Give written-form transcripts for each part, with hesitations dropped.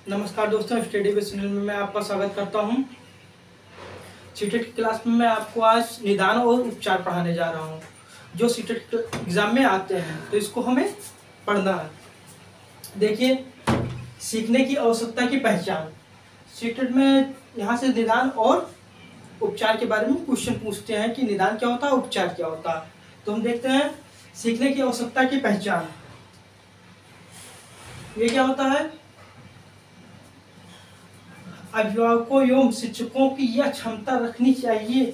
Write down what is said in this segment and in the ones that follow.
नमस्कार दोस्तों, study with Sunil में मैं आपका स्वागत करता हूं। सीटेट की क्लास में मैं आपको आज निदान और उपचार पढ़ाने जा रहा हूं, जो सीटेट एग्जाम में आते हैं, तो इसको हमें पढ़ना है। देखिए, सीखने की आवश्यकता की पहचान। सीटेट में यहाँ से निदान और उपचार के बारे में क्वेश्चन पूछते हैं कि निदान क्या होता है, उपचार क्या होता है। तो हम देखते हैं सीखने की आवश्यकता की पहचान। ये क्या होता है? अभिभावकों एवं शिक्षकों की यह क्षमता रखनी चाहिए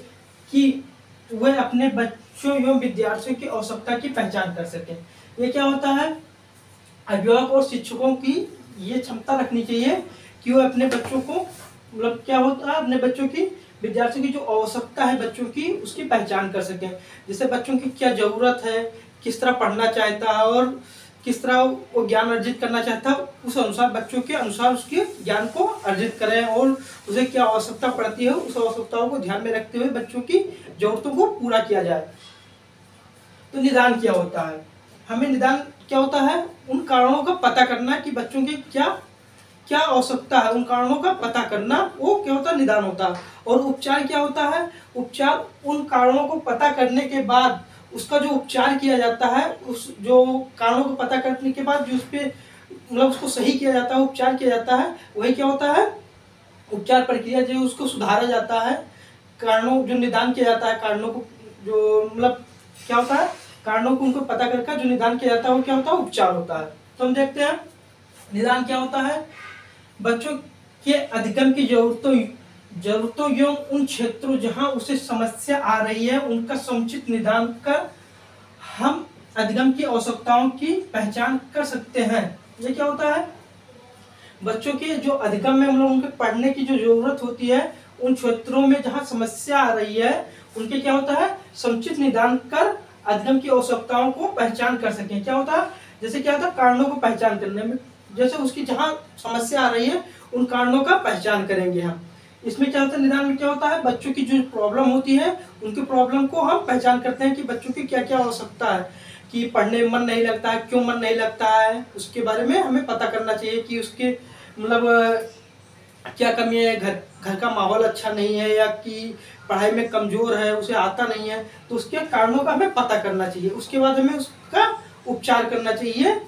कि वह अपने बच्चों एवं विद्यार्थियों की आवश्यकता की पहचान कर सकें। ये क्या होता है? अभिभावक और शिक्षकों की ये क्षमता रखनी चाहिए कि वह अपने बच्चों को, मतलब क्या होता है, अपने बच्चों की, विद्यार्थियों की जो आवश्यकता है बच्चों की, उसकी पहचान कर सकें। जैसे बच्चों की क्या ज़रूरत है, किस तरह पढ़ना चाहता है और किस तरह वो ज्ञान अर्जित करना चाहता है, उस अनुसार बच्चों के अनुसार उसके ज्ञान को अर्जित करें और उसे क्या आवश्यकता पड़ती है, उस आवश्यकताओं को ध्यान में रखते हुए बच्चों की जरूरतों को पूरा किया जाए। तो निदान क्या होता है? हमें निदान क्या होता है? उन कारणों का पता करना कि बच्चों की क्या क्या आवश्यकता है, उन कारणों का पता करना, वो क्या होता है? निदान होता है। और उपचार क्या होता है? उपचार उन कारणों को पता करने के बाद उसका जो उपचार किया जाता है, उस जो कारणों को पता करने के बाद जो उस पर, मतलब उसको सही किया जाता है, उपचार किया जाता है, वही क्या होता है? उपचार प्रक्रिया। जो उसको सुधारा जाता है, कारणों जो निदान किया जाता है, कारणों को जो, मतलब क्या होता है, कारणों को उनको पता करके जो निदान किया जाता है वो क्या होता है? उपचार होता है। तो हम देखते हैं निदान क्या होता है। बच्चों के अधिगम की जरूरतों एवं उन क्षेत्रों जहां उसे समस्या आ रही है उनका समुचित निदान कर हम अधिगम की आवश्यकताओं की पहचान कर सकते हैं। ये क्या होता है? बच्चों के जो अधिगम में, मतलब उनके पढ़ने की जो जरूरत होती है, उन क्षेत्रों में जहां समस्या आ रही है उनके क्या होता है? समुचित निदान कर अधिगम की आवश्यकताओं को पहचान कर सकें। क्या होता है? जैसे क्या होता है? कारणों को पहचान करने में, जैसे उसकी जहां समस्या आ रही है उन कारणों का पहचान करेंगे हम। इसमें क्या होता है? निदान में क्या होता है? बच्चों की जो प्रॉब्लम होती है उनकी प्रॉब्लम को हम पहचान करते हैं कि बच्चों की क्या क्या आवश्यकता है, कि पढ़ने में मन नहीं लगता है, क्यों मन नहीं लगता है, उसके बारे में हमें पता करना चाहिए कि उसके, मतलब क्या कमी है, घर का माहौल अच्छा नहीं है, या कि पढ़ाई में कमजोर है, उसे आता नहीं है, तो उसके कारणों का हमें पता करना चाहिए। उसके बाद हमें उसका उपचार करना चाहिए,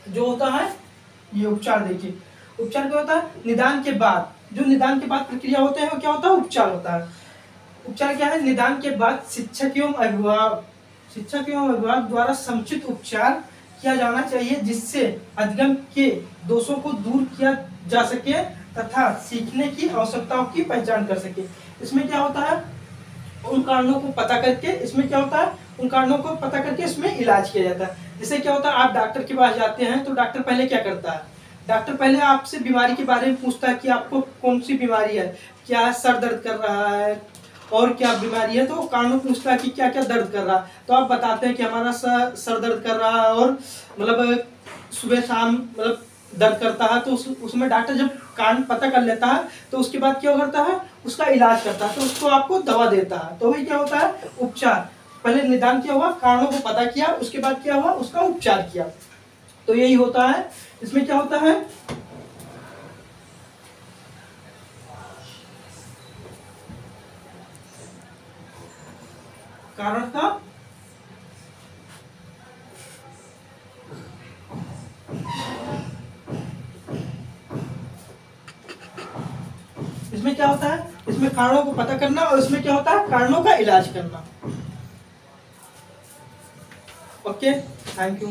जो होता है ये उपचार। देखिए, उपचार क्या होता है? निदान के बाद, जो निदान के बाद प्रक्रिया होते हैं वो क्या होता है? उपचार होता है। उपचार क्या है? निदान के बाद शिक्षक एवं अभिभावक द्वारा समुचित उपचार किया जाना चाहिए, जिससे अधिगम के दोषों को दूर किया जा सके तथा सीखने की आवश्यकताओं की पहचान कर सके। इसमें क्या होता है? उन कारणों को पता करके, इसमें क्या होता है? उन कारणों को पता करके इसमें इलाज किया जाता है। जैसे क्या होता है? आप डॉक्टर के पास जाते हैं तो डॉक्टर पहले क्या करता है? डॉक्टर पहले आपसे बीमारी के बारे में पूछता है कि आपको कौन सी बीमारी है, क्या सर दर्द कर रहा है और क्या बीमारी है, तो कारणों पूछता है कि क्या क्या दर्द कर रहा है। तो आप बताते हैं कि हमारा सर दर्द कर रहा है और मतलब सुबह शाम मतलब दर्द करता है। तो उसमें डॉक्टर जब कारण पता कर लेता है तो उसके बाद क्या करता है? उसका इलाज करता है, तो उसको आपको दवा देता है। तो वही क्या होता है? उपचार। पहले निदान क्या हुआ? कारणों को पता किया, उसके बाद क्या हुआ? उसका उपचार किया। तो यही होता है। इसमें क्या होता है? कारण का इसमें क्या होता है? इसमें कारणों को पता करना और इसमें क्या होता है? कारणों का इलाज करना। Okay, thank you.